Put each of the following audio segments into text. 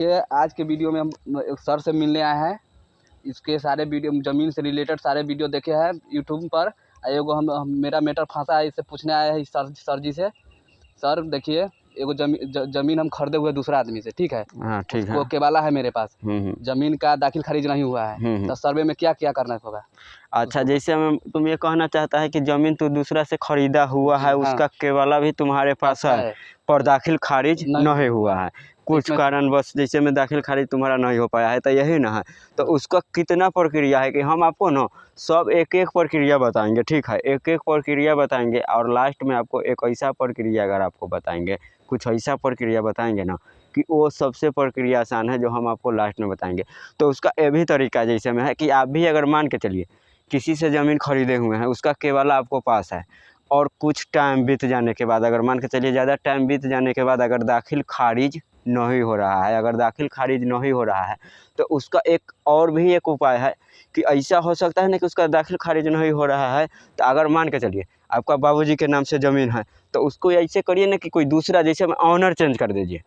ये आज के वीडियो में हम एक सर से मिलने आए हैं। इसके सारे वीडियो ज़मीन से रिलेटेड सारे वीडियो देखे हैं यूट्यूब पर। एगो हम मेरा मैटर फंसा है, इससे पूछने आए हैं सर जी से। सर देखिए, एगो ज़मीन हम खरीदे हुए दूसरा आदमी से, ठीक है। हाँ ठीक है। उसको केवाला है मेरे पास। ज़मीन का दाखिल खारिज नहीं हुआ है, तो सर्वे में क्या क्या करना होगा? अच्छा, जैसे तुम ये कहना चाहता है कि ज़मीन तो दूसरा से खरीदा हुआ है, उसका केवाला भी तुम्हारे पास है पर दाखिल खारिज नहीं हुआ है। कुछ कारणवश जैसे में दाखिल खारिज तुम्हारा नहीं हो पाया है, तो यही ना है। तो उसका कितना प्रक्रिया है कि हम आपको ना सब एक एक प्रक्रिया बताएंगे, ठीक है। एक एक प्रक्रिया बताएंगे और लास्ट में आपको एक ऐसा प्रक्रिया अगर आपको बताएंगे, कुछ ऐसा प्रक्रिया बताएंगे ना कि वो सबसे प्रक्रिया आसान है जो हम आपको लास्ट में बताएंगे। तो उसका ये भी तरीका जैसे में है कि आप भी अगर मान के चलिए किसी से ज़मीन खरीदे हुए हैं, उसका केवाला आपको पास है और कुछ टाइम बीत जाने के बाद, अगर मान के चलिए ज़्यादा टाइम बीत जाने के बाद अगर दाखिल खारिज नहीं हो रहा है, अगर दाखिल खारिज नहीं हो रहा है तो उसका एक और भी एक उपाय है कि ऐसा हो सकता है ना कि उसका दाखिल खारिज नहीं हो रहा है। तो अगर मान के चलिए आपका बाबूजी के नाम से ज़मीन है, तो उसको ऐसे करिए ना कि कोई दूसरा, जैसे ऑनर चेंज कर दीजिए।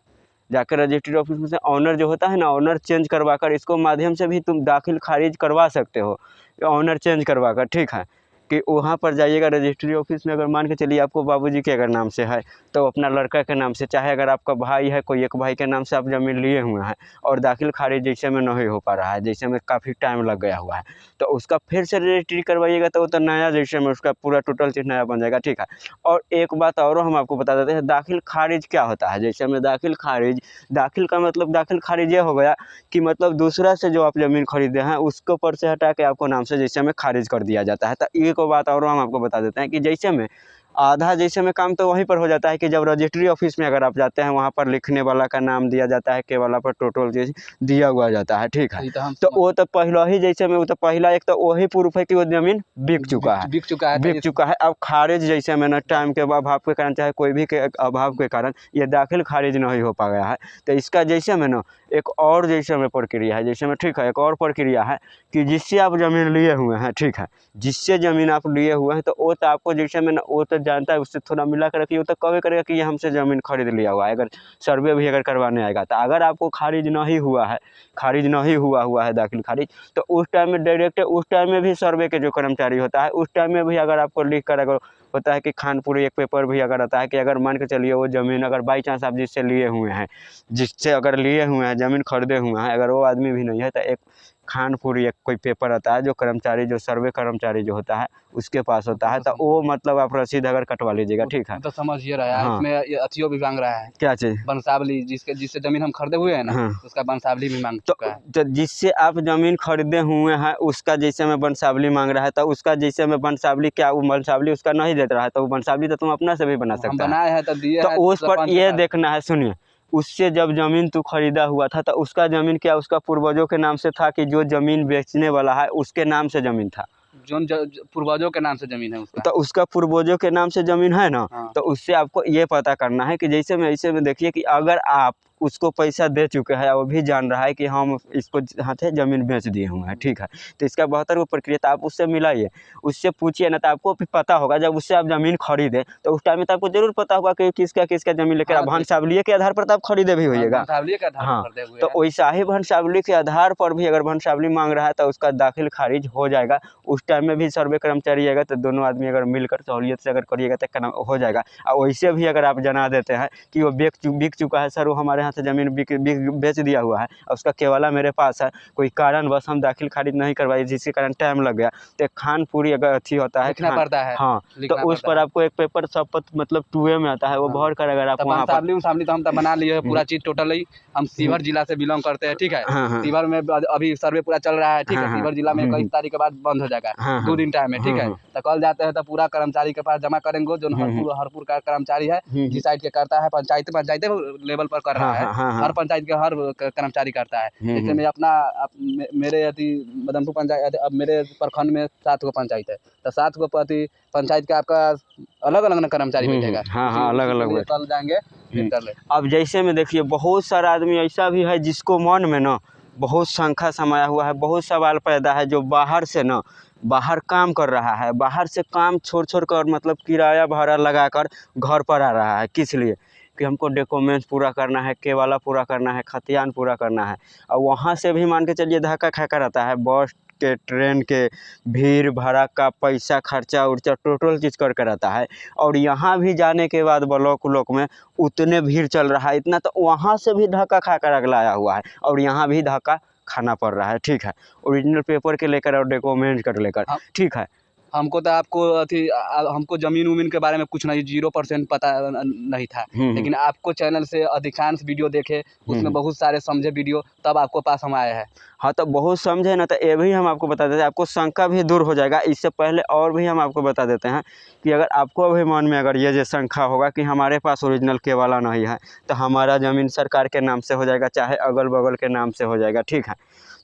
जाकर रजिस्ट्री ऑफिस में से ऑनर जो होता है ना, ऑनर चेंज करवा कर इसको माध्यम से भी तुम दाखिल खारिज करवा सकते हो, ऑनर चेंज करवा कर, ठीक है। कि वहाँ पर जाइएगा रजिस्ट्री ऑफिस में। अगर मान के चलिए आपको बाबूजी के अगर नाम से है तो अपना लड़का के नाम से, चाहे अगर आपका भाई है कोई एक भाई के नाम से आप ज़मीन लिए हुए हैं और दाखिल खारिज जैसे में नहीं हो पा रहा है, जैसे में काफ़ी टाइम लग गया हुआ है, तो उसका फिर से रजिस्ट्री करवाइएगा तो वो तो नया जैसे में उसका पूरा टोटल चीज़ नया बन जाएगा, ठीक है। और एक बात और हम आपको बता देते हैं, दाखिल खारिज क्या होता है। जैसे में दाखिल खारिज, दाखिल का मतलब दाखिल खारिज ये हो गया कि मतलब दूसरा से जो आप ज़मीन खरीदे हैं उसको पर से हटा के आपको नाम से जैसे में खारिज कर दिया जाता है। तो एक बात और हम आपको बता देते हैं कि जैसे में आधा जैसे में काम तो वहीं पर हो जाता है कि जब रजिस्ट्री ऑफिस में अगर आप जाते हैं, वहाँ पर लिखने वाला का नाम दिया जाता है, के वाला पर टोटल चीज दिया हुआ जाता है, ठीक है। तो वो तो पहला ही जैसे में, वो तो पहला एक तो वही प्रूफ है कि वो ज़मीन बिक चुका है। अब खारिज जैसे में ना टाइम के अभाव के कारण, चाहे कोई भी के अभाव के कारण ये दाखिल खारिज नहीं हो पा गया है। तो इसका जैसे में ना एक और जैसे में प्रक्रिया है, जैसे में, ठीक है। एक और प्रक्रिया है कि जिससे आप ज़मीन लिए हुए हैं, ठीक है, जिससे ज़मीन आप लिए हुए हैं, तो वो तो आपको जैसे में ना वो तो जानता है, उससे थोड़ा मिला कर रखिए। वो तो कभी करेगा कि ये हमसे ज़मीन खरीद लिया हुआ है। अगर सर्वे भी अगर करवाने आएगा तो अगर आपको खारिज नहीं हुआ है, खारिज नहीं हुआ है दाखिल खारिज, तो उस टाइम में डायरेक्ट, उस टाइम में भी सर्वे के जो कर्मचारी होता है, उस टाइम में भी अगर आपको लिख कर अगर होता है कि खानपुरी एक पेपर भी अगर आता है कि अगर मान के चलिए वो ज़मीन अगर बाई चांस आप जिससे लिए हुए हैं, जिससे अगर लिए हुए हैं ज़मीन खरीदे हुए हैं, अगर वो आदमी भी नहीं है तो एक खानपुरी एक कोई पेपर आता है जो कर्मचारी, जो सर्वे कर्मचारी जो होता है उसके पास होता है। तो वो मतलब आप रसीद अगर कटवा लीजिएगा, ठीक है। तो समझिए रहा है, इसमें ये अथियो भी मांग रहा है। क्या चीज़? वंशावली, जिससे ज़मीन हम खरीदे हुए हैं ना, उसका वंशावली भी मांग चुका है। तो जिससे आप ज़मीन खरीदे हुए हैं उसका जैसे में वंशावली मांग रहा है, तो उसका जैसे में वंशावली, क्या वो वंशावली उसका नहीं देता रहा, तो वंशावली तो तुम अपना से भी बना सकते हैं। बनाए हैं तो दिए हैं, तो उस पर ये देखना है, सुनिए, उससे जब ज़मीन तू खरीदा हुआ था तो उसका ज़मीन क्या उसका पूर्वजों के नाम से था कि जो ज़मीन बेचने वाला है उसके नाम से ज़मीन था? जो पूर्वजों के नाम से ज़मीन है उसका। तो उसका पूर्वजों के नाम से ज़मीन है ना। तो उससे आपको ये पता करना है कि जैसे में ऐसे में देखिए कि अगर आप उसको पैसा दे चुके हैं, वो भी जान रहा है कि हम इसको हाथे ज़मीन बेच दिए हुए हैं, ठीक है। तो इसका बेहतर वो प्रक्रिया, तो आप उससे मिलाइए, उससे पूछिए ना, तो आपको भी पता होगा। जब उससे आप ज़मीन खरीदें तो उस टाइम में तो आपको ज़रूर पता होगा कि किसका किसका ज़मीन लेकर आप वंशावली के आधार पर तो आप खरीदे भी होइएगा। हाँ, तो वैसा ही वंशावली के आधार पर भी अगर वंशावली मांग रहा है तो उसका दाखिल खारिज हो जाएगा। उस टाइम में भी सर्वे कर्मचारी आएगा तो दोनों आदमी अगर मिलकर सहूलियत से अगर करिएगा तो हो जाएगा। और वैसे भी अगर आप जना देते हैं कि वो बिक चुका है, सर वो हमारे यहाँ से ज़मीन बेच दिया हुआ है और उसका केवाला मेरे पास है, कोई कारणवश हम दाखिल खारिज नहीं करवाए जिसके कारण टाइम लग गया, तो खानपुरी अगर अथी होता है, लिखना पड़ता है। हाँ, तो उस पर आपको एक पेपर शपथ मतलब 2A में आता है, वो भर कर अगर आप वहाँ पर तो हम तो बना लिए पूरा चीज़ टोटली। हम सीवर जिला से बिलोंग करते हैं, ठीक है। सीवर में अभी सर्वे पूरा चल रहा है, ठीक है। सीवर जिला में 21 तारीख के बाद बंद हो जाएगा, 2 दिन टाइम है, ठीक है। तो कल जाते हैं तो पूरा कर्मचारी के पास जमा करेंगे, जो हरपुर का कर्मचारी है, जिस साइड के करता है, पंचायत लेवल पर कर रहा है, हर पंचायत के हर कर्मचारी करता है। जैसे मैं अपना मेरे यदि मदनपुर पंचायत, अब मेरे प्रखंड में 7 गो पंचायत है, तो 7 गो प्रति पंचायत का आपका अलग अलग कर्मचारी बैठेगा। हाँ, अलग अलग कल जाएंगे कर ले। अब जैसे में देखिए बहुत सारा आदमी ऐसा भी है जिसको मन में ना बहुत शंका समाया हुआ है, बहुत सवाल पैदा है, जो बाहर से ना बाहर काम कर रहा है, बाहर से काम छोड़ कर मतलब किराया भाड़ा लगाकर घर पर आ रहा है। किस लिए? कि हमको डॉक्यूमेंट्स पूरा करना है, केवाला पूरा करना है, खतियान पूरा करना है, और वहाँ से भी मान के चलिए धक्का खाकर आता है, बस के ट्रेन के भीड़ भाड़ा का पैसा खर्चा उर्चा टोटल चीज़ कर कर आता है। और यहाँ भी जाने के बाद ब्लॉक उलॉक में उतने भीड़ चल रहा है इतना, तो वहाँ से भी धक्का खाकर अगला आया हुआ है और यहाँ भी धक्का खाना पड़ रहा है। ठीक है, ओरिजिनल पेपर के लेकर और डॉक्यूमेंट कर लेकर। ठीक है, हमको तो आपको हमको ज़मीन उमीन के बारे में कुछ नहीं, 0% पता नहीं था, लेकिन आपको चैनल से अधिकांश वीडियो देखे, उसमें बहुत सारे समझे वीडियो, तब आपको पास हम आए हैं। हाँ, तो बहुत समझे ना, तो ये भी हम आपको बता देते हैं, आपको शंका भी दूर हो जाएगा। इससे पहले और भी हम आपको बता देते हैं कि अगर आपको अभी मन में अगर ये जो शंका होगा कि हमारे पास ओरिजिनल केवाला नहीं है, तो हमारा ज़मीन सरकार के नाम से हो जाएगा, चाहे अगल बगल के नाम से हो जाएगा। ठीक है,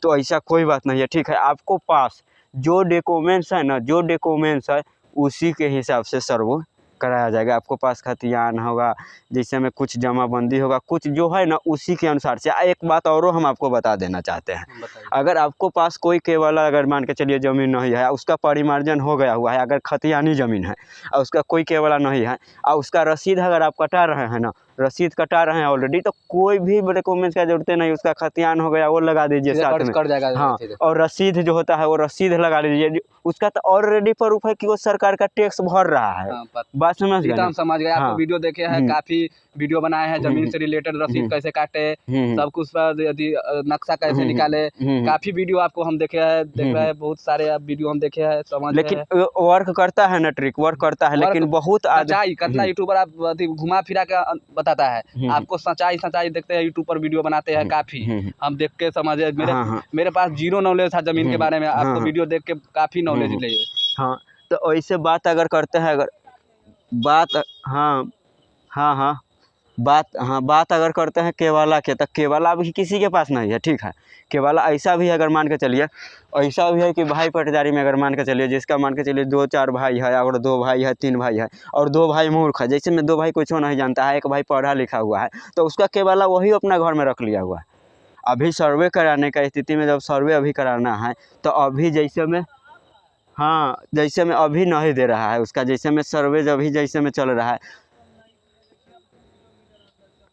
तो ऐसा कोई बात नहीं है। ठीक है, आपको पास जो डॉक्यूमेंट्स है ना, जो डॉक्यूमेंट्स है उसी के हिसाब से सर्वे कराया जाएगा। आपको पास खतियान होगा, जैसे में कुछ जमाबंदी होगा, कुछ जो है ना उसी के अनुसार से। एक बात और हम आपको बता देना चाहते हैं, अगर आपको पास कोई केवाला अगर मान के चलिए ज़मीन नहीं है, उसका परिमार्जन हो गया हुआ है, अगर खतियानी ज़मीन है और उसका कोई केवाला नहीं है और उसका रसीद अगर आप कटा रहे हैं ना, रसीद कटा रहे हैं ऑलरेडी, तो कोई भी डॉक्यूमेंट्स का जरूरत नहीं, उसका खतियान हो गया वो लगा दीजिए साथ में, कर जाएगा। हाँ, और रसीद जो होता है वो रसीद लगा लीजिए, उसका तो ऑलरेडी प्रूफ है कि वो सरकार का टैक्स भर रहा है। बात समझ गए? हम समझ गए। आपको वीडियो देखे हैं, काफी वीडियो बनाए हैं जमीन से रिलेटेड, रसीद कैसे काटे, सब कुछ यदि नक्शा कैसे निकाले, काफी वीडियो आपको हम देखे हैं, देख रहे हैं, बहुत सारे वीडियो हम देखे हैं, समझ। लेकिन वर्क करता है ना, ट्रिक वर्क करता है, लेकिन बहुत सच्चाई कितना यूट्यूबर आप घुमा फिरा के बताता है, आपको सच्चाई देखते हैं, यूट्यूब पर वीडियो बनाते हैं, काफी हम देख के समझे। मेरे पास 0 नॉलेज था जमीन के बारे में, आपको वीडियो देख के काफी नॉलेज ले। हाँ, तो ऐसे बात अगर करते हैं, अगर बात बात अगर करते हैं केवाला के, तो केवाला भी किसी के पास नहीं है। ठीक है, केवाला ऐसा भी अगर मान के चलिए, ऐसा भी है कि भाई पटदारी में अगर मान के चलिए, जिसका मान के चलिए 2-4 भाई है, और 2 भाई है, 3 भाई है, और 2 भाई मूर्ख है, जैसे में 2 भाई कुछ नहीं जानता है, एक भाई पढ़ा लिखा हुआ है, तो उसका केवाला वही अपना घर में रख लिया हुआ है। अभी सर्वे कराने का स्थिति में, जब सर्वे अभी कराना है, तो अभी जैसे में, हाँ, जैसे में अभी नहीं दे रहा है उसका, जैसे में सर्वे जब भी जैसे में चल रहा है,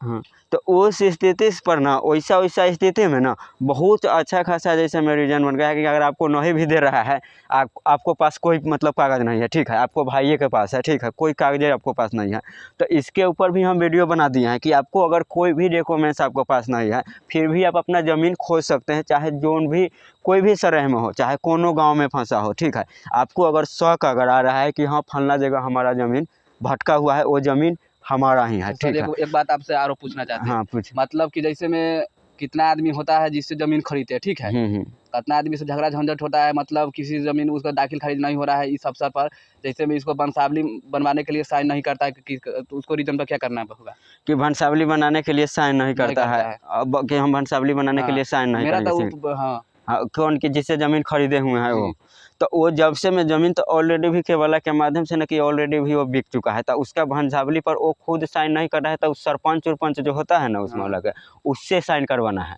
हाँ, तो उस स्थिति पर ना, वैसा स्थिति में ना बहुत अच्छा खासा जैसे में रीजन बन गया है कि अगर आपको नहीं भी दे रहा है, आपको पास कोई मतलब कागज़ नहीं है। ठीक है, आपको भाइये के पास है, ठीक है, कोई कागज़ आपको पास नहीं है, तो इसके ऊपर भी हम वीडियो बना दिए हैं कि आपको अगर कोई भी डॉक्यूमेंट्स आपको पास नहीं है, फिर भी आप अपना ज़मीन खोज सकते हैं, चाहे जोन भी कोई भी शहर में हो, चाहे कोनो गाँव में फंसा हो। ठीक है, आपको अगर शक अगर आ रहा है कि हाँ फलना जगह हमारा ज़मीन भटका हुआ है, वो ज़मीन हमारा ही है। ठीक है, एक बात आपसे और पूछना चाहते हैं। हाँ, पूछ। मतलब कि जैसे में कितना आदमी होता है जिससे जमीन खरीदते हैं, ठीक है, कितना आदमी से झगड़ा झंझट होता है, मतलब किसी जमीन उसका दाखिल खारिज नहीं हो रहा है, इस अवसर पर जैसे में इसको वंशावली बनवाने के लिए साइन नहीं करता है, तो उसको रीजन पर क्या करना होगा? कि वंशावली बनाने के लिए साइन नहीं करता है, अब कि हम वंशावली बनाने के लिए साइन नहीं करेंगे। हाँ, कौन कि जिससे ज़मीन खरीदे हुए हैं वो, तो वो जब से मैं ज़मीन तो ऑलरेडी भी केवाला के माध्यम से ना कि ऑलरेडी भी वो बिक चुका है, तो उसका वंशावली पर वो खुद साइन नहीं कर रहा है, तो सरपंच उरपंच जो होता है ना उसमें अलग, उससे साइन करवाना है।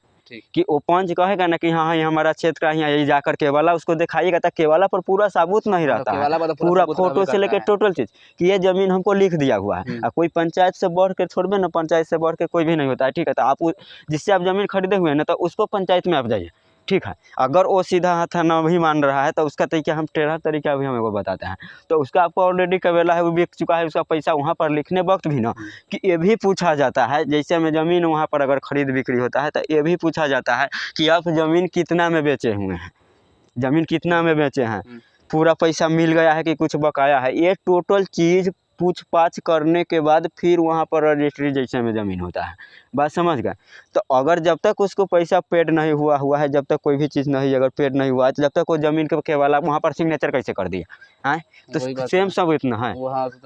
कि वो पंच कहेगा ना कि हाँ ये हमारा क्षेत्र का, यहाँ यही जाकर केवाला उसको दिखाइएगा, तो केवाला पर पूरा सबूत नहीं रहता है, पूरा फोटो से लेकर टोटल चीज़ कि ये ज़मीन हमको लिख दिया हुआ है। कोई पंचायत से बढ़ के छोड़बे ना, पंचायत से बढ़ के कोई भी नहीं होता है। ठीक है, तो आप जिससे आप ज़मीन खरीदे हुए हैं ना, तो उसको पंचायत में आप जाइए। ठीक है, अगर वो सीधा हाथ न भी मान रहा है, तो उसका तरीका हम टेढ़ा तरीका भी हमें को बताते हैं, तो उसका आपको ऑलरेडी केवाला है, वो बिक चुका है, उसका पैसा वहाँ पर लिखने वक्त भी ना कि ये भी पूछा जाता है, जैसे में ज़मीन वहाँ पर अगर खरीद बिक्री होता है, तो ये भी पूछा जाता है कि आप ज़मीन कितना में बेचे हुए हैं, ज़मीन कितना में बेचे हैं, पूरा पैसा मिल गया है कि कुछ बकाया है, ये टोटल चीज़ पूछ पाछ करने के बाद फिर वहाँ पर रजिस्ट्री जैसे में ज़मीन होता है। बात समझ गए? तो अगर जब तक उसको पैसा पेड नहीं हुआ है, जब तक कोई भी चीज़ नहीं अगर पेड नहीं हुआ है, तो जब तक वो ज़मीन के केवाला वहाँ पर सिग्नेचर कैसे कर दिया है, तो सेम सब इतना है।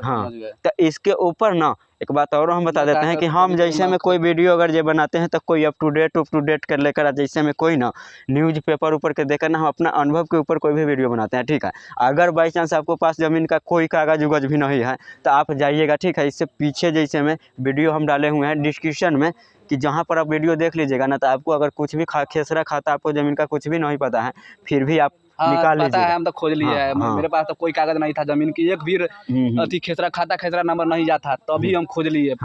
हाँ, तो इसके ऊपर ना एक बात और हम बता देते हैं कि हम जैसे में कोई वीडियो अगर जो बनाते हैं, तो कोई अप टू डेट कर लेकर, जैसे में कोई ना न्यूज़ पेपर ऊपर के देकर ना हम अपना अनुभव के ऊपर कोई भी वीडियो बनाते हैं। ठीक है, अगर बाई चांस आपको पास ज़मीन का कोई कागज़ उगज भी नहीं है, तो आप जाइएगा। ठीक है, इससे पीछे जैसे में वीडियो हम डाले हुए हैं डिस्क्रिप्शन में, कि जहाँ पर आप वीडियो देख लीजिएगा ना, तो आपको अगर कुछ भी खेसरा खाता, आपको ज़मीन का कुछ भी नहीं पता है, फिर भी आप निकाल लीजिए। पता है, हम तो खोज लिए है। मेरे पास तो कोई कागज नहीं था जमीन की, एक भी खेसरा खाता खेसरा नंबर नहीं जाता, तभी हम खोज लिए।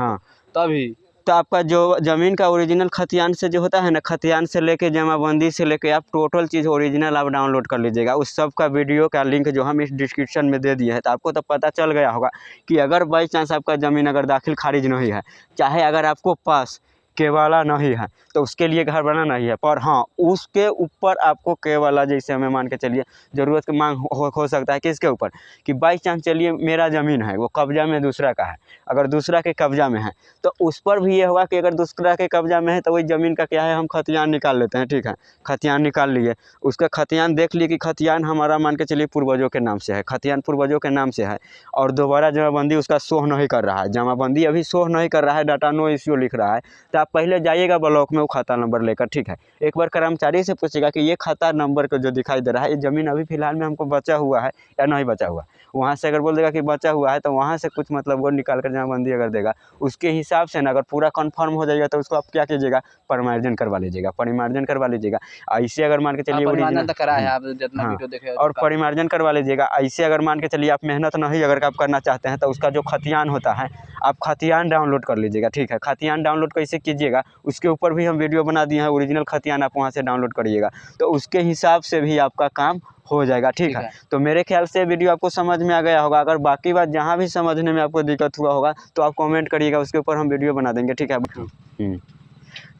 तभी तो आपका जो ज़मीन का ओरिजिनल खतियान से जो होता है ना, खतियान से लेके जमाबंदी से लेके आप टोटल चीज़ ओरिजिनल आप डाउनलोड कर लीजिएगा। उस सब का वीडियो का लिंक जो हम इस डिस्क्रिप्शन में दे दिए हैं, तो आपको तो पता चल गया होगा कि अगर बाई चांस आपका ज़मीन अगर दाखिल खारिज नहीं है, चाहे अगर आपको पास केवाला नहीं है, तो उसके लिए घर बनाना ही है। पर हाँ, उसके ऊपर आपको केवाला, जैसे हमें मान के चलिए ज़रूरत की मांग हो सकता है किसके ऊपर, कि बाई चांस चलिए मेरा ज़मीन है वो कब्जा में दूसरा का है, अगर दूसरा के कब्जा में है तो उस पर भी ये होगा कि अगर दूसरा के कब्जा में है तो वही ज़मीन का क्या है, हम खतियान निकाल लेते हैं। ठीक है, खतियान निकाल लिए, उसका खतियान देख लिए कि खतियान हमारा मान के चलिए पूर्वजों के नाम से है, खतियान पूर्वजों के नाम से है, और दोबारा जमाबंदी उसका शो नहीं कर रहा है, जमाबंदी अभी शो नहीं कर रहा है, डाटा नो इश्यू लिख रहा है, तो आप पहले जाइएगा ब्लॉक में वो खाता नंबर लेकर। ठीक है, एक बार कर्मचारी से पूछेगा कि ये खाता नंबर को जो दिखाई दे रहा है, ये ज़मीन अभी फ़िलहाल में हमको बचा हुआ है या नहीं बचा हुआ। वहाँ से अगर बोल देगा कि बचा हुआ है, तो वहाँ से कुछ मतलब वो निकाल कर जमाबंदी अगर देगा, उसके हिसाब से ना अगर पूरा कन्फर्म हो जाएगा तो उसको आप क्या कीजिएगा, परिमार्जन करवा लीजिएगा, परिमार्जन करवा लीजिएगा। ऐसे अगर मान के चलिए परिमार्जन तो करा है, आप जितना हाँ, वीडियो देखे और परिमार्जन करवा लीजिएगा। ऐसे अगर मान के चलिए आप मेहनत नहीं अगर आप करना चाहते हैं, तो उसका जो खतियान होता है आप खतियान डाउनलोड कर लीजिएगा। ठीक है, खतियान डाउनलोड कैसे कीजिएगा, उसके ऊपर भी हम वीडियो बना दिए हैं, ओरिजिनल खतियान आप वहाँ से डाउनलोड करिएगा, तो उसके हिसाब से भी आपका काम हो जाएगा। ठीक है, तो मेरे ख्याल से वीडियो आपको समझ में आ गया होगा। अगर बाकी बात जहाँ भी समझने में आपको दिक्कत हुआ होगा तो आप कमेंट करिएगा, उसके ऊपर हम वीडियो बना देंगे। ठीक है,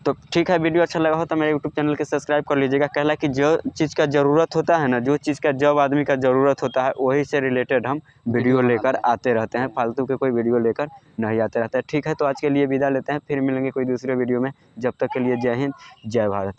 तो ठीक है, वीडियो अच्छा लगा हो तो मेरे यूट्यूब चैनल के सब्सक्राइब कर लीजिएगा। कहला कि जो चीज़ का ज़रूरत होता है ना, जो चीज़ का जब आदमी का ज़रूरत होता है वही से रिलेटेड हम वीडियो लेकर आते रहते हैं, फालतू के कोई वीडियो लेकर नहीं आते रहते हैं। ठीक है, तो आज के लिए विदा लेते हैं, फिर मिलेंगे कोई दूसरे वीडियो में। जब तक के लिए जय हिंद, जय भारत।